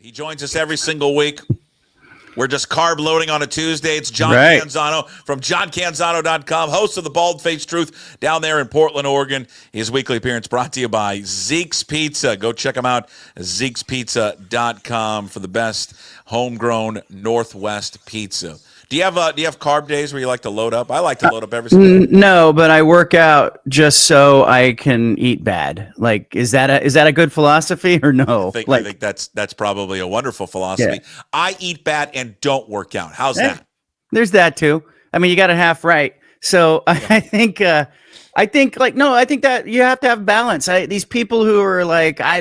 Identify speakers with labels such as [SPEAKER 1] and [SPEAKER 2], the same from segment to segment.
[SPEAKER 1] He joins us every single week. We're just carb loading on a Tuesday. It's John Canzano from johncanzano.com, host of The Bald-Faced Truth down there in Portland, Oregon. His weekly appearance brought to you by Zeke's Pizza. Go check him out, zekespizza.com, for the best homegrown Northwest pizza. Do you have carb days where you like to load up? I like to load up every single day.
[SPEAKER 2] No, but I work out just so I can eat bad. Like, is that a good philosophy or no?
[SPEAKER 1] I think that's probably a wonderful philosophy. Yeah. I eat bad and don't work out. How's that?
[SPEAKER 2] There's that too. I mean, you got it half right. So yeah. I think that you have to have balance. These people who are like, I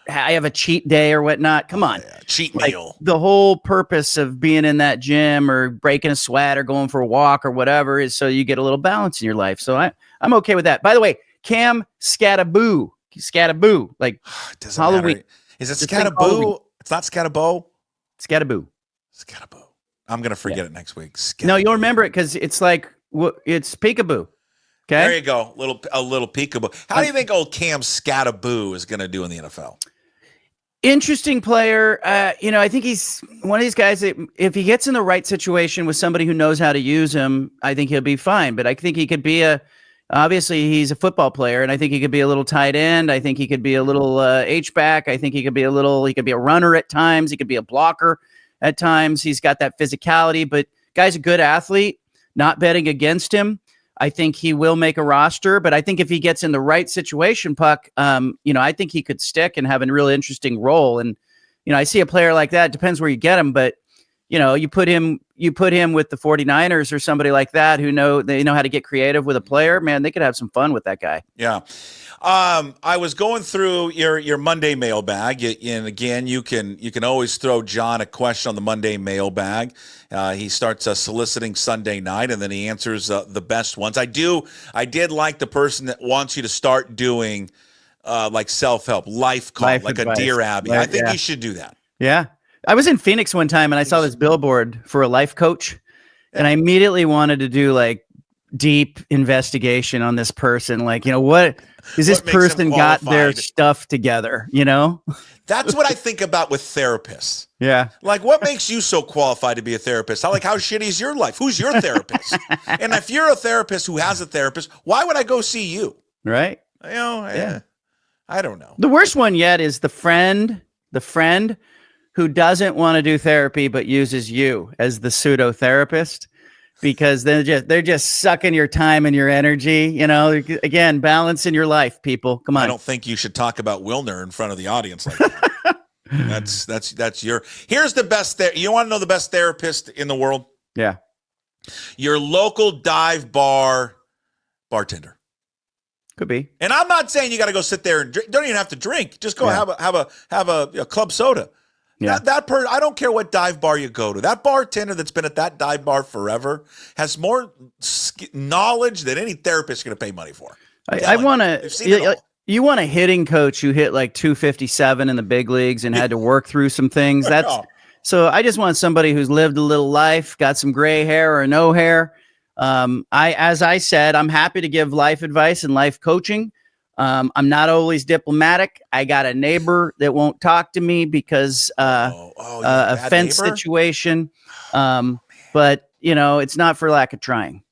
[SPEAKER 2] have a cheat day or whatnot. Come on.
[SPEAKER 1] Yeah. Cheat meal.
[SPEAKER 2] The whole purpose of being in that gym or breaking a sweat or going for a walk or whatever is so you get a little balance in your life. So I'm okay with that. By the way, Cam Skattebo, like Halloween.
[SPEAKER 1] Matter. Is it Skattebo? It's not Skattebo.
[SPEAKER 2] Skattebo.
[SPEAKER 1] I'm going to forget it next week. Skattebo.
[SPEAKER 2] No, you'll remember it because it's like, it's peekaboo. Okay.
[SPEAKER 1] There you go. A little peekaboo. How do you think old Cam Skattebo is going to do in the NFL?
[SPEAKER 2] Interesting player. I think he's one of these guys that if he gets in the right situation with somebody who knows how to use him, I think he'll be fine. But I think he could be obviously he's a football player, and I think he could be a little tight end. I think he could be a little H-back. I think he could be a runner at times. He could be a blocker at times. He's got that physicality, but guy's a good athlete, not betting against him. I think he will make a roster, but I think if he gets in the right situation, Puck, I think he could stick and have a really interesting role. And, I see a player like that. It depends where you get him, but, you put him with the 49ers or somebody like that who know how to get creative with a player, man, they could have some fun with that guy.
[SPEAKER 1] Yeah. I was going through your Monday mailbag, and again, you can always throw John a question on the Monday mailbag. He starts soliciting Sunday night, and then he answers the best ones. I did like the person that wants you to start doing like self-help, life like advice. A Dear Abby. I think you should do that.
[SPEAKER 2] Yeah. I was in Phoenix one time, and I saw this billboard for a life coach, and I immediately wanted to do like deep investigation on this person. Like, what is this person got their stuff together?
[SPEAKER 1] That's what I think about with therapists.
[SPEAKER 2] Yeah.
[SPEAKER 1] Like, what makes you so qualified to be a therapist? How shitty is your life? Who's your therapist? And if you're a therapist who has a therapist, why would I go see you?
[SPEAKER 2] Right.
[SPEAKER 1] I don't know.
[SPEAKER 2] The worst one yet is the friend who doesn't want to do therapy but uses you as the pseudo therapist, because they're just sucking your time and your energy. Again, balance in your life, people. Come on.
[SPEAKER 1] I don't think you should talk about Wilner in front of the audience like that. Here's the best you want to know the best therapist in the world?
[SPEAKER 2] Yeah.
[SPEAKER 1] Your local dive bar bartender.
[SPEAKER 2] Could be.
[SPEAKER 1] And I'm not saying you got to go sit there and drink. Don't even have to drink. Just go have a club soda. Yeah. I don't care what dive bar you go to. That bartender that's been at that dive bar forever has more knowledge than any therapist going to pay money for.
[SPEAKER 2] I want to. You want a hitting coach who hit like 257 in the big leagues and had to work through some things. So I just want somebody who's lived a little life, got some gray hair or no hair. As I said, I'm happy to give life advice and life coaching. I'm not always diplomatic. I got a neighbor that won't talk to me because a fence situation. But it's not for lack of trying.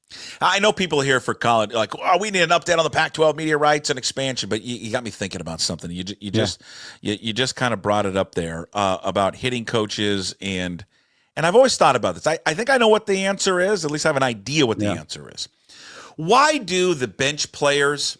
[SPEAKER 1] I know people here for college like, we need an update on the Pac-12 media rights and expansion. But you got me thinking about something. You just kind of brought it up there about hitting coaches and I've always thought about this. I think I know what the answer is. At least I have an idea what the answer is. Why do the bench players?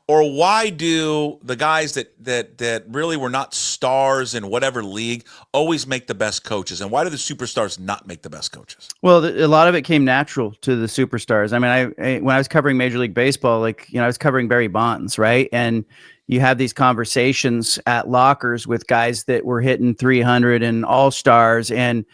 [SPEAKER 1] Or why do the guys that really were not stars in whatever league always make the best coaches? And why do the superstars not make the best coaches?
[SPEAKER 2] Well, a lot of it came natural to the superstars. I mean, when I was covering Major League Baseball, I was covering Barry Bonds, right? And you have these conversations at lockers with guys that were hitting 300 and all-stars, and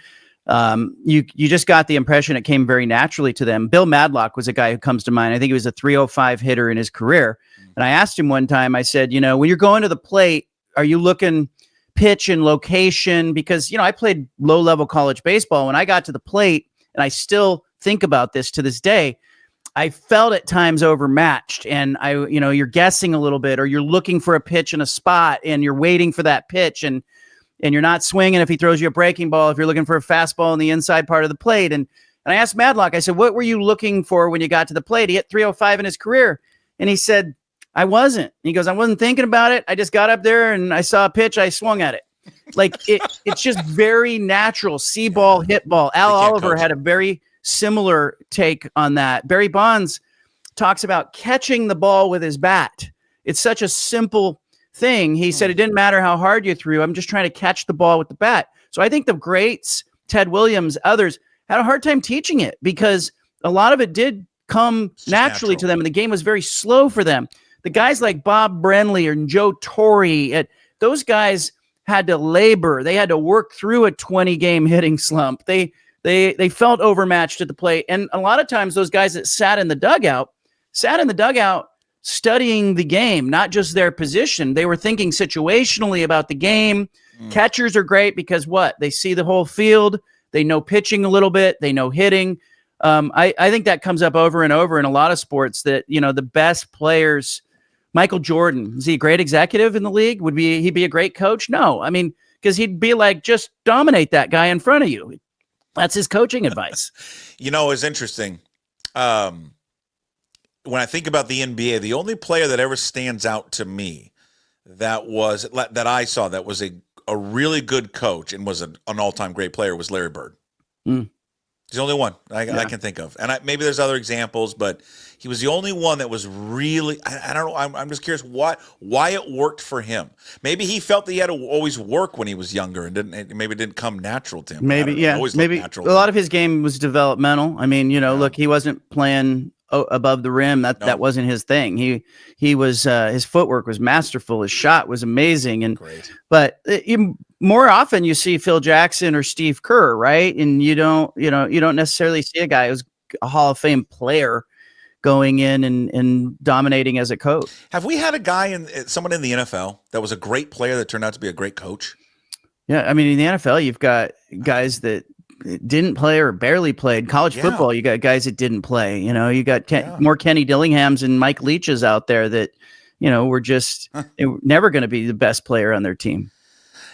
[SPEAKER 2] you just got the impression it came very naturally to them. Bill Madlock was a guy who comes to mind. I think he was a 305 hitter in his career. And I asked him one time, I said, when you're going to the plate, are you looking pitch and location? Because, I played low-level college baseball. When I got to the plate, and I still think about this to this day, I felt at times overmatched. And you're guessing a little bit, or you're looking for a pitch in a spot, and you're waiting for that pitch. And and you're not swinging if he throws you a breaking ball, if you're looking for a fastball in the inside part of the plate. And I asked Madlock, I said, what were you looking for when you got to the plate? He hit 305 in his career. And he said, I wasn't. He goes, I wasn't thinking about it. I just got up there and I saw a pitch. I swung at it. Like it's just very natural. See ball, hit ball. Al Oliver had a very similar take on that. Barry Bonds talks about catching the ball with his bat. It's such a simple thing. He said it didn't matter how hard you threw. I'm just trying to catch the ball with the bat. So I think the greats, Ted Williams, others, had a hard time teaching it because a lot of it did come naturally to them, and the game was very slow for them. The guys like Bob Brenly and Joe Torre, those guys had to labor. They had to work through a 20-game hitting slump. They felt overmatched at the plate, and a lot of times those guys that sat in the dugout studying the game, not just their position. They were thinking situationally about the game. Catchers are great because what? They see the whole field. They know pitching a little bit. They know hitting. I think that comes up over and over in a lot of sports that, the best players. Michael Jordan, is he a great executive in the league? Would he be a great coach? No. I mean, because he'd be like, just dominate that guy in front of you. That's his coaching advice.
[SPEAKER 1] It's interesting. When I think about the NBA, the only player that ever stands out to me that I saw that was a really good coach and was an all-time great player was Larry Bird. He's the only one I can think of. And maybe there's other examples, but he was the only one that was really, I don't know, I'm just curious why it worked for him. Maybe he felt that he had to always work when he was younger and maybe it didn't come natural to him.
[SPEAKER 2] Maybe, yeah. Maybe a lot of his game was developmental. I mean, look, he wasn't playing above the rim. That wasn't his thing. He was his footwork was masterful. His shot was amazing. But more often you see Phil Jackson or Steve Kerr, right? And you don't necessarily see a guy who's a Hall of Fame player going in and dominating as a coach.
[SPEAKER 1] Have we had someone in the NFL that was a great player that turned out to be a great coach?
[SPEAKER 2] Yeah, I mean, in the NFL, you've got guys that didn't play or barely played. College football, you got guys that didn't play. You got more Kenny Dillinghams and Mike Leaches out there that, were just they were never going to be the best player on their team.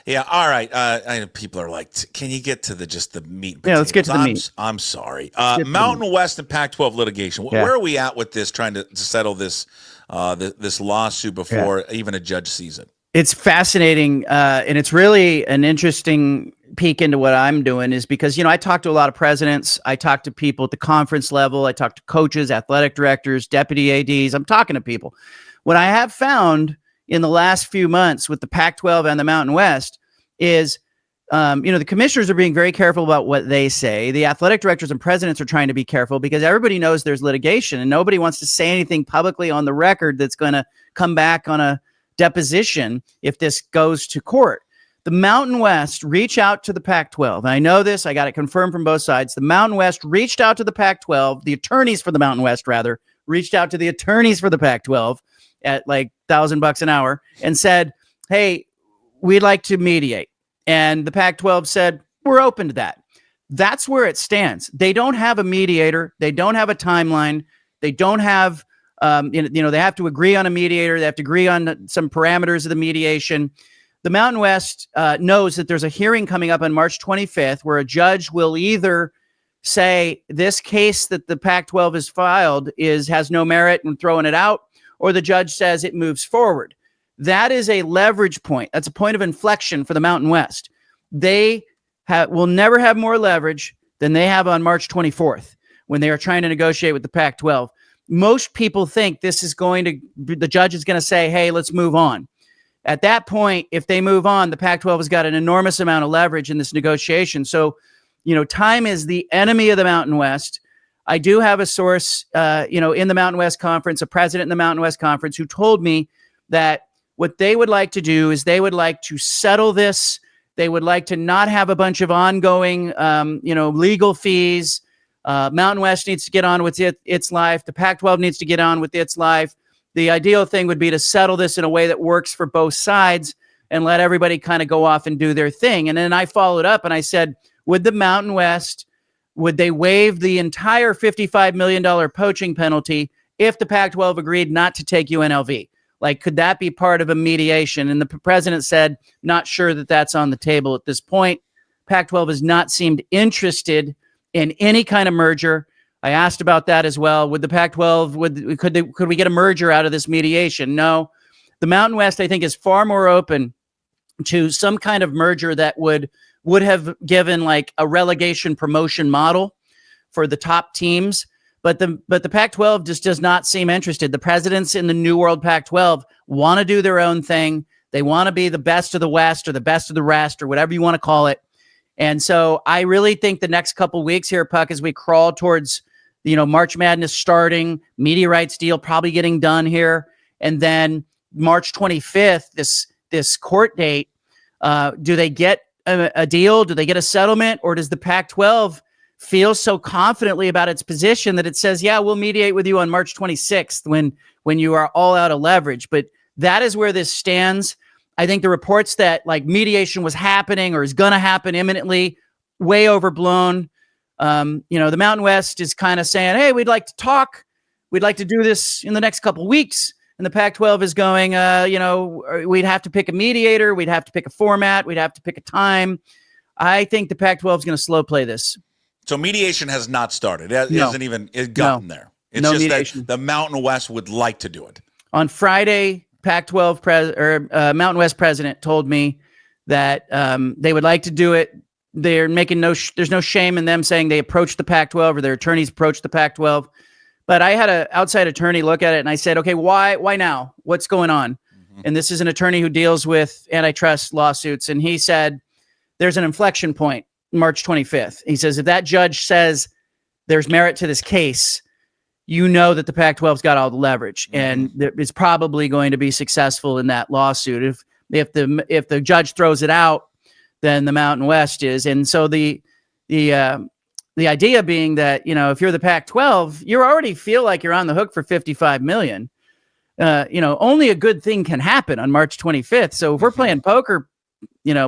[SPEAKER 1] Yeah, all right. I know people are like, can you get to the meat?
[SPEAKER 2] Yeah, let's get to the meat.
[SPEAKER 1] I'm sorry. Mountain West and Pac-12 litigation. Where are we at with this, trying to settle this this lawsuit before even a judge sees it?
[SPEAKER 2] It's fascinating, and it's really an interesting peek into what I'm doing is because, I talk to a lot of presidents. I talk to people at the conference level. I talk to coaches, athletic directors, deputy ADs. I'm talking to people. What I have found in the last few months with the Pac-12 and the Mountain West is, the commissioners are being very careful about what they say. The athletic directors and presidents are trying to be careful because everybody knows there's litigation and nobody wants to say anything publicly on the record that's going to come back on a deposition if this goes to court. The Mountain West reached out to the Pac-12. And I know this, I got it confirmed from both sides. The Mountain West reached out to the Pac-12, the attorneys for the Mountain West rather, reached out to the attorneys for the Pac-12 at like $1,000 an hour and said, hey, we'd like to mediate. And the Pac-12 said, we're open to that. That's where it stands. They don't have a mediator. They don't have a timeline. They don't have, they have to agree on a mediator. They have to agree on some parameters of the mediation. The Mountain West knows that there's a hearing coming up on March 25th where a judge will either say this case that the Pac-12 has filed has no merit and throwing it out, or the judge says it moves forward. That is a leverage point. That's a point of inflection for the Mountain West. They will never have more leverage than they have on March 24th when they are trying to negotiate with the Pac-12. Most people think the judge is going to say, hey, let's move on. At that point, if they move on, the Pac-12 has got an enormous amount of leverage in this negotiation. So, time is the enemy of the Mountain West. I do have a source, in the Mountain West Conference, a president in the Mountain West Conference who told me that what they would like to do is they would like to settle this. They would like to not have a bunch of ongoing, legal fees. Mountain West needs to get on with its life. The Pac-12 needs to get on with its life. The ideal thing would be to settle this in a way that works for both sides and let everybody kind of go off and do their thing. And then I followed up and I said, would the Mountain West, would they waive the entire $55 million poaching penalty if the Pac-12 agreed not to take UNLV? Like, could that be part of a mediation? And the president said, not sure that that's on the table at this point. Pac-12 has not seemed interested in any kind of merger. I asked about that as well. Would the Pac-12, could we get a merger out of this mediation? No. The Mountain West, I think, is far more open to some kind of merger that would have given like a relegation promotion model for the top teams. But the Pac-12 just does not seem interested. The presidents in the New World Pac-12 want to do their own thing. They want to be the best of the West or the best of the rest or whatever you want to call it. And so I really think the next couple of weeks here, Puck, as we crawl towards, March Madness starting, media rights deal probably getting done here, and then March 25th, this court date, do they get a deal? Do they get a settlement? Or does the Pac-12 feel so confidently about its position that it says, yeah, we'll mediate with you on March 26th when you are all out of leverage? But that is where this stands. I think the reports that like mediation was happening or is going to happen imminently, way overblown. The Mountain West is kind of saying, hey, we'd like to talk. We'd like to do this in the next couple of weeks. And the Pac-12 is going, we'd have to pick a mediator. We'd have to pick a format. We'd have to pick a time. I think the Pac-12 is going to slow play this.
[SPEAKER 1] So mediation has not started. It hasn't even gotten there. It's just mediation. That the Mountain West would like to do it. On
[SPEAKER 2] Friday, Pac-12 Mountain West president told me that they would like to do it. They're making there's no shame in them saying they approached the Pac-12 or their attorneys approached the Pac-12. But I had an outside attorney look at it and I said, okay, why now? What's going on? Mm-hmm. And this is an attorney who deals with antitrust lawsuits. And he said, there's an inflection point, March 25th. He says, if that judge says there's merit to this case, that the Pac-12's got all the leverage and it's probably going to be successful in that lawsuit. If the judge throws it out, then the Mountain West is. And so the idea being that, if you're the Pac-12, you already feel like you're on the hook for $55 million. Only a good thing can happen on March 25th. So if we're playing poker,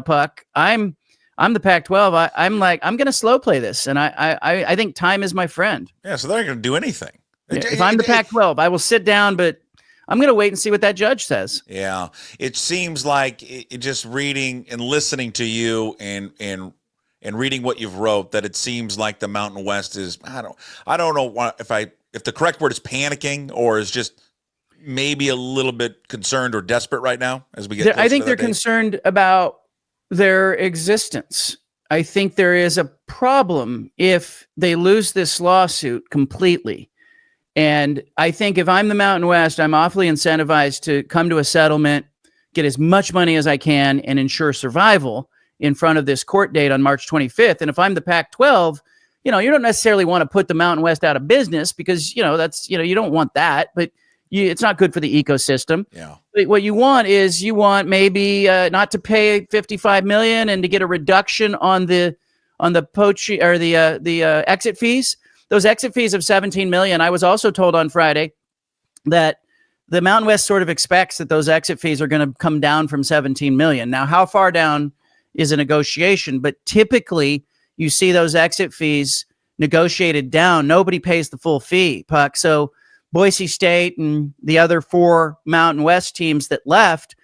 [SPEAKER 2] Puck, I'm the Pac-12. I'm going to slow play this. And I think time is my friend.
[SPEAKER 1] Yeah. So they're not going to do anything.
[SPEAKER 2] If I'm the Pac-12, I will sit down, but I'm going to wait and see what that judge says.
[SPEAKER 1] Yeah. It seems like just reading and listening to you and reading what you've wrote, that it seems like the Mountain West is, I don't know if the correct word is panicking or is just maybe a little bit concerned or desperate right now as we get.
[SPEAKER 2] I think they're concerned about their existence. I think there is a problem if they lose this lawsuit completely. And I think if I'm the Mountain West, I'm awfully incentivized to come to a settlement, get as much money as I can, and ensure survival in front of this court date on March 25th. And if I'm the Pac-12, you don't necessarily want to put the Mountain West out of business because, that's, you don't want that, but it's not good for the ecosystem.
[SPEAKER 1] Yeah.
[SPEAKER 2] But what you want maybe not to pay $55 million and to get a reduction on the poaching or the exit fees. Those exit fees of $17 million. I was also told on Friday that the Mountain West sort of expects that those exit fees are going to come down from $17 million. Now, how far down is a negotiation? But typically, you see those exit fees negotiated down. Nobody pays the full fee, Puck. So Boise State and the other 4 Mountain West teams that left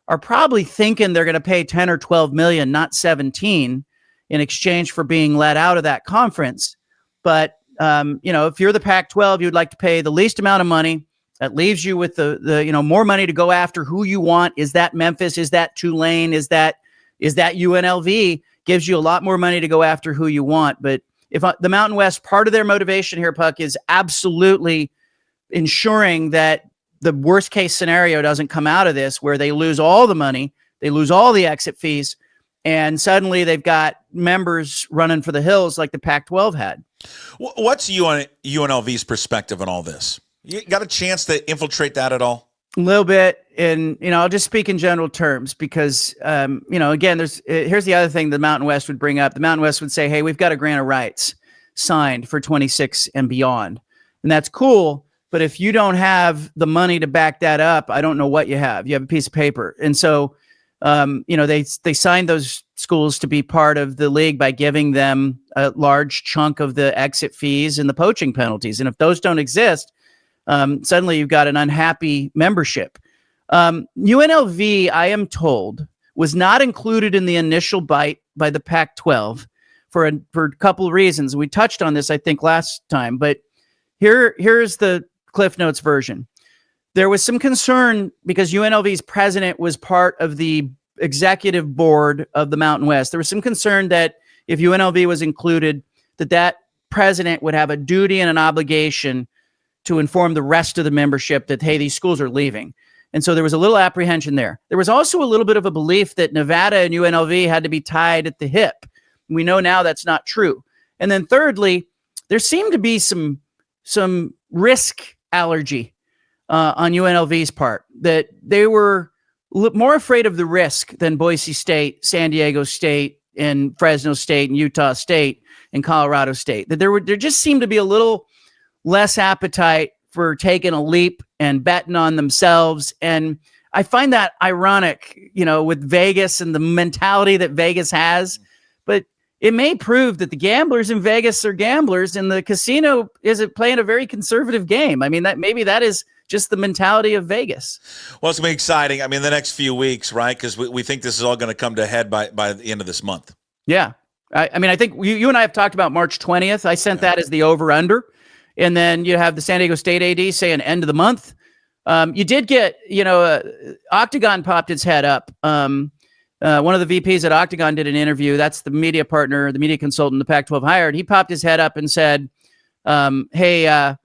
[SPEAKER 2] are probably thinking they're going to pay 10 or 12 million, not 17, in exchange for being let out of that conference. But if you're the Pac-12, you'd like to pay the least amount of money. That leaves you with the more money to go after who you want. Is that Memphis? Is that Tulane? Is that UNLV? Gives you a lot more money to go after who you want. But if the Mountain West, part of their motivation here, Puck, is absolutely ensuring that the worst case scenario doesn't come out of this, where they lose all the money, they lose all the exit fees, and suddenly they've got members running for the hills like the Pac-12 had.
[SPEAKER 1] What's UNLV's perspective on all this? You got a chance to infiltrate that at all?
[SPEAKER 2] A little bit. And, I'll just speak in general terms because, again, here's the other thing the Mountain West would bring up. The Mountain West would say, hey, we've got a grant of rights signed for 26 and beyond. And that's cool. But if you don't have the money to back that up, I don't know what you have. You have a piece of paper. And so, they signed those schools to be part of the league by giving them a large chunk of the exit fees and the poaching penalties. And if those don't exist, suddenly you've got an unhappy membership. UNLV, I am told, was not included in the initial bite by the Pac-12 for a couple of reasons. We touched on this, I think, last time, but here's the Cliff Notes version. There was some concern because UNLV's president was part of the executive board of the Mountain West. There was some concern that if UNLV was included, that president would have a duty and an obligation to inform the rest of the membership that, hey, these schools are leaving. And so there was a little apprehension there. There was also a little bit of a belief that Nevada and UNLV had to be tied at the hip. We know now that's not true. And then thirdly, there seemed to be some risk allergy on UNLV's part, that they were more afraid of the risk than Boise State, San Diego State, and Fresno State, and Utah State, and Colorado State. That there just seemed to be a little less appetite for taking a leap and betting on themselves. And I find that ironic, with Vegas and the mentality that Vegas has. But it may prove that the gamblers in Vegas are gamblers, and the casino is playing a very conservative game. I mean, that is just the mentality of Vegas.
[SPEAKER 1] Well, it's going to be exciting. I mean, the next few weeks, right? Because we think this is all going to come to a head by the end of this month.
[SPEAKER 2] Yeah. I mean, I think you and I have talked about March 20th. I sent that as the over-under. And then you have the San Diego State AD saying end of the month. You did get, Octagon popped its head up. One of the VPs at Octagon did an interview. That's the media partner, the media consultant the Pac-12 hired. He popped his head up and said, hey,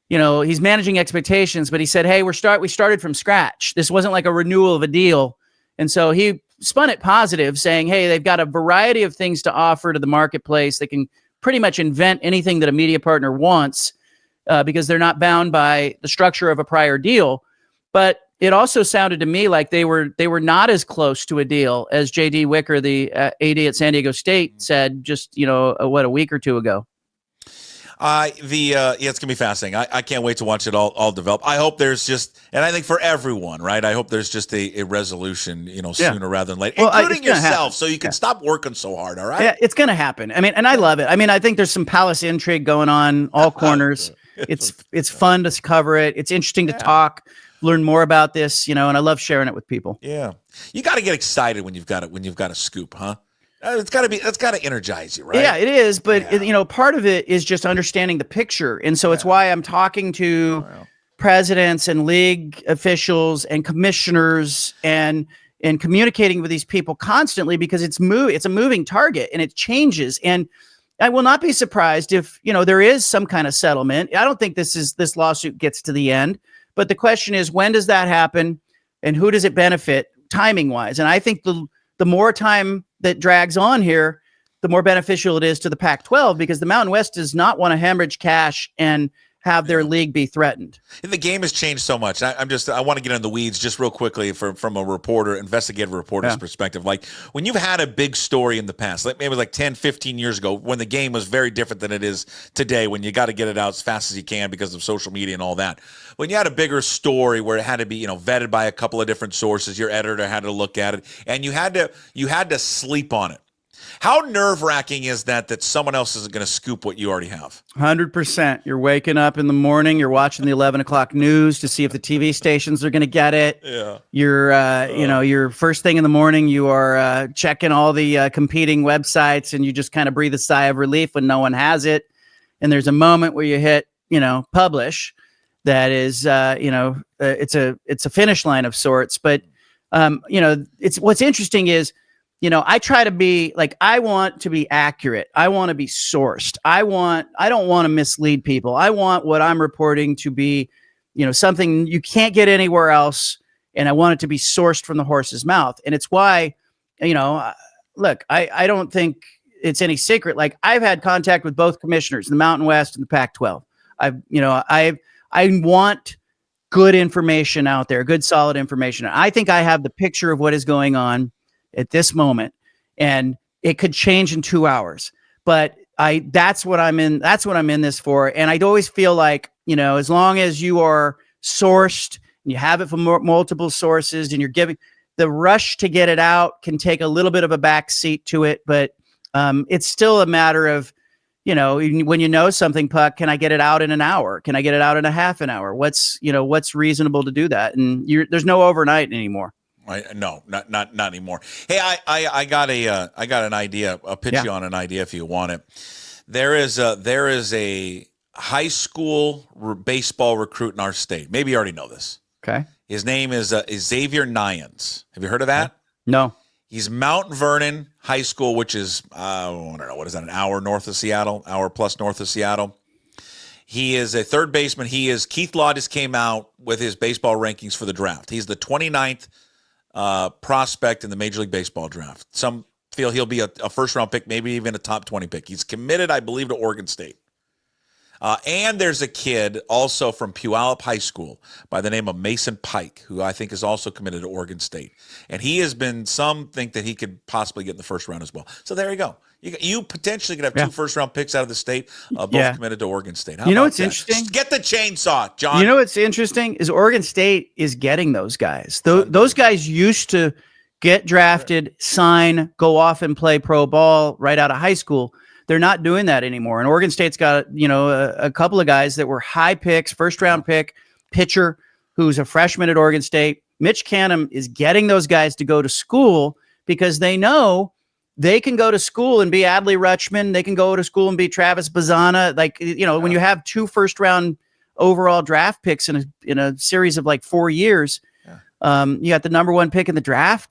[SPEAKER 2] he's managing expectations, but he said, hey, we started from scratch. This wasn't like a renewal of a deal. And so he spun it positive, saying, hey, they've got a variety of things to offer to the marketplace. They can pretty much invent anything that a media partner wants because they're not bound by the structure of a prior deal. But it also sounded to me like they were not as close to a deal as J.D. Wicker, the AD at San Diego State, said just, a week or two ago.
[SPEAKER 1] It's gonna be fascinating. I can't wait to watch it all develop. I hope there's and I think for everyone, right? I hope there's just a resolution, sooner rather than later, including yourself, so you can stop working so hard. All right?
[SPEAKER 2] Yeah, it's gonna happen. I mean, and I love it. I mean, I think there's some palace intrigue going on all corners. It's fun to cover it. It's interesting to talk, learn more about this, and I love sharing it with people.
[SPEAKER 1] Yeah, you got to get excited when you've got a scoop, huh? That's got to energize you, right?
[SPEAKER 2] Yeah, it is. But, part of it is just understanding the picture. And so it's why I'm talking to presidents and league officials and commissioners and communicating with these people constantly, because it's a moving target and it changes. And I will not be surprised if, there is some kind of settlement. I don't think this lawsuit gets to the end. But the question is, when does that happen and who does it benefit timing wise? And I think the more time that drags on here, the more beneficial it is to the Pac-12, because the Mountain West does not want to hemorrhage cash and have their league be threatened.
[SPEAKER 1] And the game has changed so much. I want to get in the weeds just real quickly from a investigative reporter's perspective. Like when you've had a big story in the past, like maybe 10, 15 years ago, when the game was very different than it is today, when you got to get it out as fast as you can because of social media and all that. When you had a bigger story where it had to be, vetted by a couple of different sources, your editor had to look at it, and you had to sleep on it. How nerve-wracking is that someone else isn't going to scoop what you already have?
[SPEAKER 2] 100%. You're waking up in the morning. You're watching the 11 o'clock news to see if the TV stations are going to get it.
[SPEAKER 1] Yeah.
[SPEAKER 2] You're first thing in the morning, you are checking all the competing websites, and you just kind of breathe a sigh of relief when no one has it. And there's a moment where you hit, publish. That is, it's a finish line of sorts. But, it's what's interesting is, I try to be I want to be accurate. I want to be sourced. I don't want to mislead people. I want what I'm reporting to be, something you can't get anywhere else. And I want it to be sourced from the horse's mouth. And it's why, look, I don't think it's any secret. Like I've had contact with both commissioners, the Mountain West and the Pac-12. I want good information out there, good, solid information. I think I have the picture of what is going on at this moment, and it could change in 2 hours, but that's what I'm in this for. And I'd always feel like, as long as you are sourced and you have it from multiple sources and you're giving, the rush to get it out can take a little bit of a back seat to it, but it's still a matter of, when you know something, Puck, can I get it out in an hour? Can I get it out in a half an hour? What's reasonable to do that? And there's no overnight anymore.
[SPEAKER 1] No, not anymore. Hey, I got an idea. I'll pitch you on an idea if you want it. There is a high school baseball recruit in our state. Maybe you already know this.
[SPEAKER 2] Okay.
[SPEAKER 1] His name is Xavier Nyans. Have you heard of that?
[SPEAKER 2] No.
[SPEAKER 1] He's Mount Vernon High School, which is, I don't know, what is that, an hour north of Seattle, hour plus north of Seattle. He is a third baseman. Keith Law just came out with his baseball rankings for the draft. He's the 29th prospect in the Major League Baseball draft. Some feel he'll be a first-round pick, maybe even a top 20 pick. He's committed, I believe, to Oregon State. And there's a kid also from Puyallup High School by the name of Mason Pike, who I think is also committed to Oregon State. And some think that he could possibly get in the first round as well. So there you go. You potentially could have 2 first-round picks out of the state, both committed to Oregon State.
[SPEAKER 2] You know what's interesting?
[SPEAKER 1] Just get the chainsaw, John.
[SPEAKER 2] You know what's interesting is Oregon State is getting those guys. Those guys used to get drafted, sign, go off and play pro ball right out of high school. They're not doing that anymore. And Oregon State's got, a couple of guys that were high picks, first-round pick, pitcher, who's a freshman at Oregon State. Mitch Canham is getting those guys to go to school because they know they can go to school and be Adley Rutschman. They can go to school and be Travis Bazzana. When you have 2 first-round overall draft picks in a series of 4 years, you got the number 1 pick in the draft,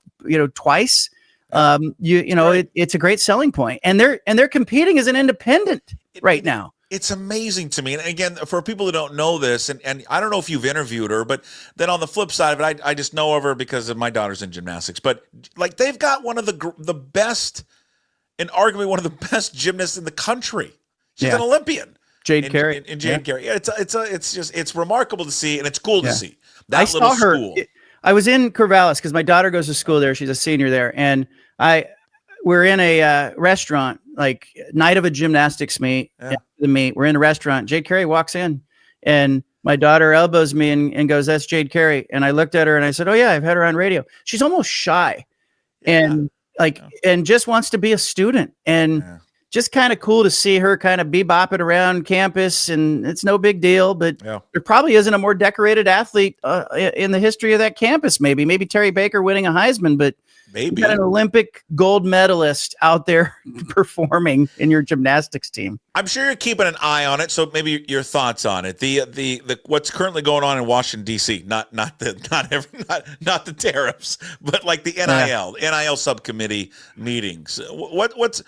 [SPEAKER 2] twice. It's a great selling point, and they're competing as an independent right now.
[SPEAKER 1] It's amazing to me. And again, for people who don't know this, and I don't know if you've interviewed her, but then on the flip side of it, I just know of her because of my daughter's in gymnastics. But they've got one of the best, and arguably one of the best gymnasts in the country. She's an Olympian.
[SPEAKER 2] Jade Carey.
[SPEAKER 1] And Jade Carey. It's remarkable to see, and it's cool to see.
[SPEAKER 2] I saw her. I was in Corvallis because my daughter goes to school there. She's a senior there, and we're in a restaurant, night of a gymnastics meet. We're in a restaurant. Jade Carey walks in, and my daughter elbows me and goes, "That's Jade Carey." And I looked at her and I said, "Oh yeah, I've had her on radio." She's almost shy, and just wants to be a student, and just kind of cool to see her kind of bebopping around campus, and it's no big deal, but there probably isn't a more decorated athlete in the history of that campus. Maybe Terry Baker winning a Heisman, but maybe you got an Olympic gold medalist out there performing in your gymnastics team.
[SPEAKER 1] I'm sure you're keeping an eye on it. So maybe your thoughts on it. The what's currently going on in Washington D.C. Not the tariffs, but the NIL subcommittee meetings. What's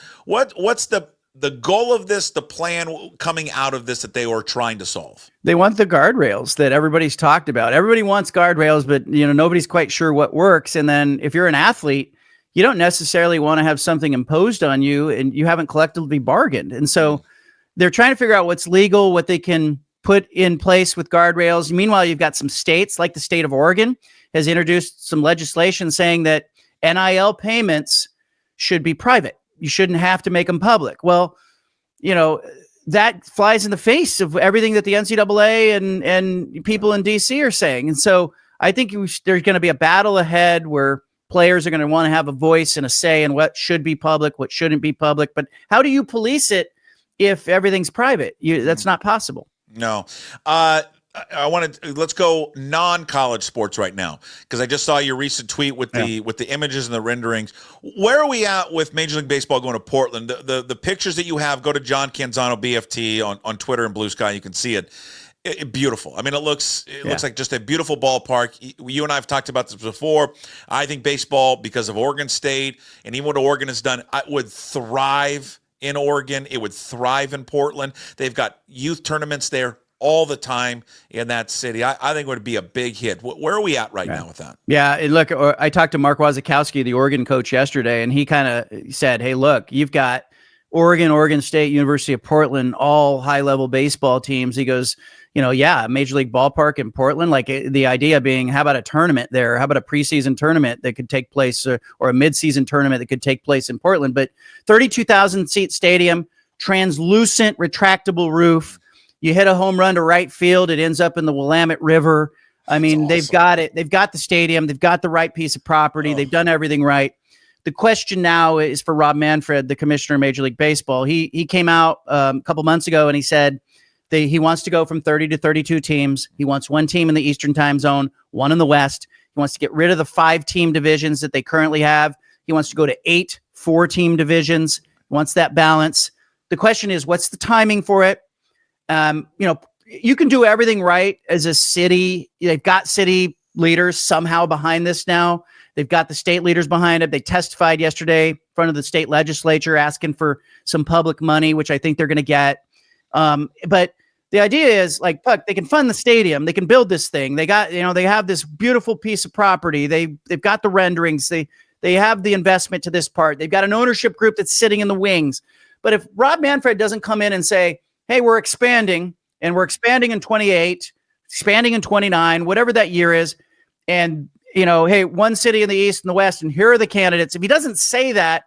[SPEAKER 1] the goal of this? The plan coming out of this that they were trying to solve.
[SPEAKER 2] They want the guardrails that everybody's talked about. Everybody wants guardrails, but nobody's quite sure what works. And then if you're an athlete, you don't necessarily want to have something imposed on you, and you haven't collectively bargained. And so they're trying to figure out what's legal, what they can put in place with guardrails. Meanwhile, you've got some states, like the state of Oregon, has introduced some legislation saying that NIL payments should be private. You shouldn't have to make them public. Well, that flies in the face of everything that the NCAA and people in DC are saying. And so I think there's going to be a battle ahead where players are going to want to have a voice and a say in what should be public, what shouldn't be public. But how do you police it if everything's private? That's not possible.
[SPEAKER 1] No. Let's go non-college sports right now, because I just saw your recent tweet with the images and the renderings. Where are we at with Major League Baseball going to Portland? The pictures that you have, go to John Canzano BFT on Twitter and Blue Sky. You can see it. Beautiful. I mean, it looks like just a beautiful ballpark. You and I have talked about this before. I think baseball, because of Oregon State and even what Oregon has done, would thrive in Oregon. It would thrive in Portland. They've got youth tournaments there all the time in that city. I think it would be a big hit. Where are we at right now with that?
[SPEAKER 2] Yeah, and look, I talked to Mark Wasikowski, the Oregon coach, yesterday, and he kind of said, hey, look, you've got Oregon, Oregon State, University of Portland, all high-level baseball teams. He goes, Major League Ballpark in Portland, the idea being, how about a tournament there? How about a preseason tournament that could take place, or a midseason tournament that could take place in Portland? But 32,000-seat stadium, translucent, retractable roof. You hit a home run to right field, it ends up in the Willamette River. I mean, They've got it. They've got the stadium. They've got the right piece of property. They've done everything right. The question now is for Rob Manfred, the commissioner of Major League Baseball. He came out a couple months ago and he said he wants to go from 30 to 32 teams. He wants one team in the Eastern time zone, one in the West. He wants to get rid of the 5-team divisions that they currently have. He wants to go to 8 4-team divisions. He wants that balance. The question is, what's the timing for it? You can do everything right as a city. They've got city leaders somehow behind this now. They've got the state leaders behind it. They testified yesterday in front of the state legislature asking for some public money, which I think they're going to get. But the idea is like, Puck, they can fund the stadium. They can build this thing. They got, they have this beautiful piece of property. They've got the renderings. They have the investment to this part. They've got an ownership group that's sitting in the wings. But if Rob Manfred doesn't come in and say, hey, we're expanding and we're expanding in 28, expanding in 29, whatever that year is. And, hey, one city in the East and the West, and here are the candidates. If he doesn't say that,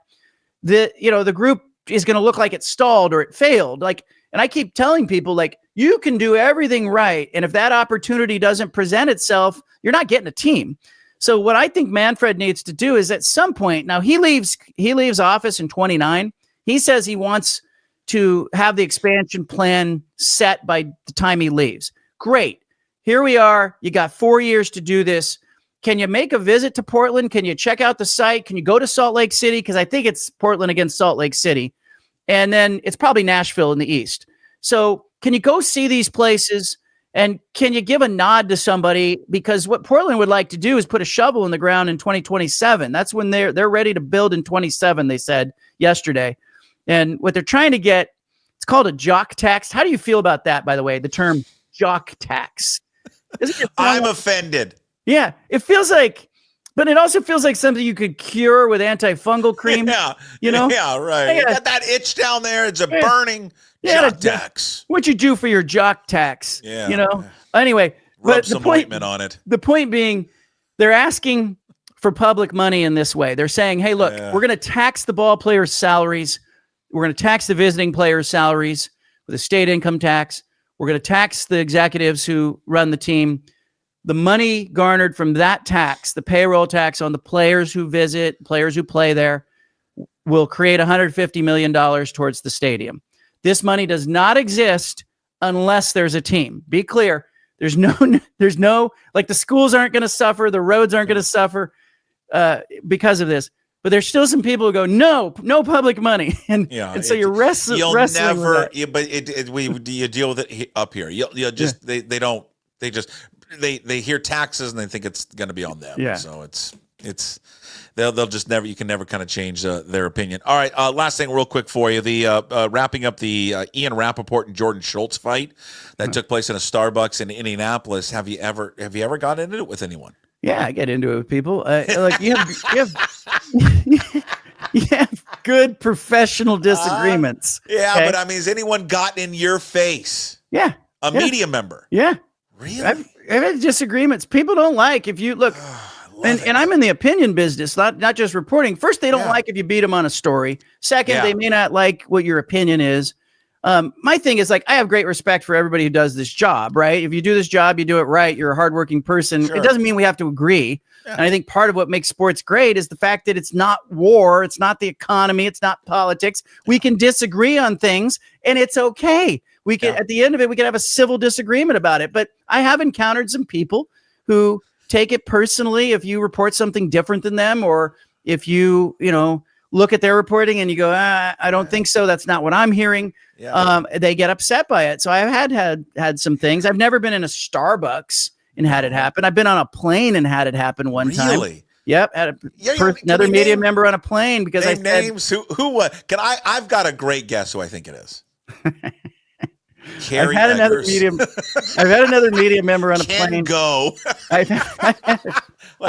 [SPEAKER 2] the group is going to look like it stalled or it failed. And I keep telling people, you can do everything right. And if that opportunity doesn't present itself, you're not getting a team. So what I think Manfred needs to do is at some point, now he leaves office in 29. He says he wants to have the expansion plan set by the time he leaves. Great. Here we are. You got 4 years to do this. Can you make a visit to Portland? Can you check out the site? Can you go to Salt Lake City? Because I think it's Portland against Salt Lake City. And then it's probably Nashville in the East. So can you go see these places? And can you give a nod to somebody? Because what Portland would like to do is put a shovel in the ground in 2027. That's when they're ready to build in 27, they said yesterday. And what they're trying to get, it's called a jock tax. How do you feel about that, by the way, the term jock tax?
[SPEAKER 1] I'm offended.
[SPEAKER 2] Yeah, it feels like, but it also feels like something you could cure with antifungal cream.
[SPEAKER 1] Yeah, Yeah, right. You got that itch down there. It's a burning jock tax.
[SPEAKER 2] What'd you do for your jock tax?
[SPEAKER 1] Yeah.
[SPEAKER 2] Anyway.
[SPEAKER 1] Rub some ointment on it.
[SPEAKER 2] The point being, they're asking for public money in this way. They're saying, hey, look, we're going to tax the ball players' salaries. We're going to tax the visiting players' salaries with a state income tax. We're going to tax the executives who run the team. The money garnered from that tax, the payroll tax on the players who visit, players who play there, will create $150 million towards the stadium. This money does not exist unless there's a team. Be clear. There's no, like the schools aren't going to suffer. The roads aren't going to suffer because of this. But there's still some people who go, no public money, and so you're wrestling.
[SPEAKER 1] You'll never,
[SPEAKER 2] with that.
[SPEAKER 1] but you deal with it up here. You'll just they hear taxes and they think it's going to be on them.
[SPEAKER 2] Yeah.
[SPEAKER 1] So they'll just never. You can never kind of change their opinion. All right. Last thing, real quick for you. The wrapping up the Ian Rappaport and Jordan Schultz fight that took place in a Starbucks in Indianapolis. Have you ever got into it with anyone?
[SPEAKER 2] Yeah, I get into it with people. Like you have good professional disagreements.
[SPEAKER 1] Yeah,
[SPEAKER 2] okay?
[SPEAKER 1] but I mean, has anyone gotten in your face?
[SPEAKER 2] Yeah,
[SPEAKER 1] a media member.
[SPEAKER 2] Yeah,
[SPEAKER 1] really.
[SPEAKER 2] I've had disagreements. People don't like if you look, and I'm in the opinion business, not just reporting. First, they don't like if you beat them on a story. Second, they may not like what your opinion is. My thing is I have great respect for everybody who does this job, right? If you do this job, you do it right. You're a hardworking person. Sure. It doesn't mean we have to agree. Yeah. And I think part of what makes sports great is the fact that it's not war. It's not the economy. It's not politics. We can disagree on things and it's okay. We can, at the end of it, we can have a civil disagreement about it. But I have encountered some people who take it personally if you report something different than them, or if you look at their reporting and you go, I don't think so. That's not what I'm hearing. Yeah. They get upset by it. So I've had some things. I've never been in a Starbucks and had it happen. I've been on a plane and had it happen one time.
[SPEAKER 1] Really?
[SPEAKER 2] Yep. Had another media member on a plane because I said,
[SPEAKER 1] names. Who? Can I? I've got a great guess who I think it is.
[SPEAKER 2] I've had another media member on a plane.
[SPEAKER 1] Go.
[SPEAKER 2] I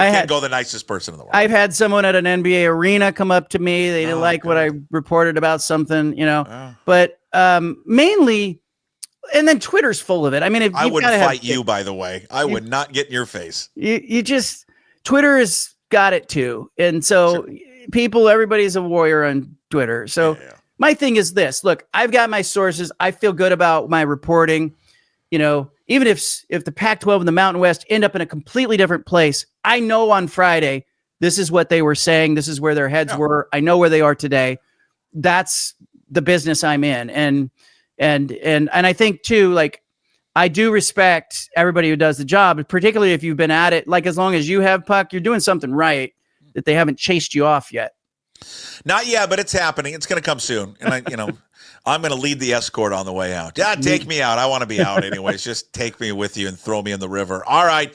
[SPEAKER 1] had go the nicest person in the world.
[SPEAKER 2] I've had someone at an NBA arena come up to me. They didn't like what I reported about something, but mainly, and then Twitter's full of it. I mean, if
[SPEAKER 1] I wouldn't fight you, by the way, I would not get in your face.
[SPEAKER 2] You just, Twitter has got it too. And so everybody's a warrior on Twitter. So my thing is this, look, I've got my sources. I feel good about my reporting. Even if the Pac-12 and the Mountain West end up in a completely different place, I know on Friday This is what they were saying. This is where their heads were. I know where they are today. That's the business I'm in. And I think too, like, I do respect everybody who does the job, particularly if you've been at it, like as long as you have, Puck, you're doing something right that they haven't chased you off yet.
[SPEAKER 1] Not yet, but it's happening. It's going to come soon. And I'm going to lead the escort on the way out. Yeah, take me out. I want to be out anyways. Just take me with you and throw me in the river. All right.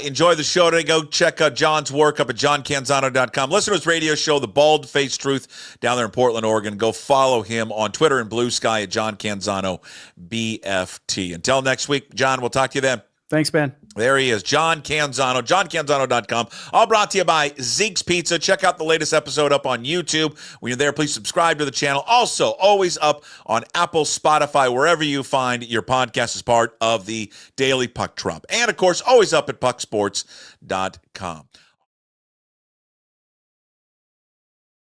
[SPEAKER 1] Enjoy the show today. Go check out John's work up at johncanzano.com. Listen to his radio show, The Bald Faced Truth, down there in Portland, Oregon. Go follow him on Twitter and Blue Sky at John Canzano BFT. Until next week, John, we'll talk to you then.
[SPEAKER 2] Thanks, Ben.
[SPEAKER 1] There he is, John Canzano, johncanzano.com. All brought to you by Zeke's Pizza. Check out the latest episode up on YouTube. When you're there, please subscribe to the channel. Also, always up on Apple, Spotify, wherever you find your podcast as part of the Daily Puck Trump. And, of course, always up at pucksports.com.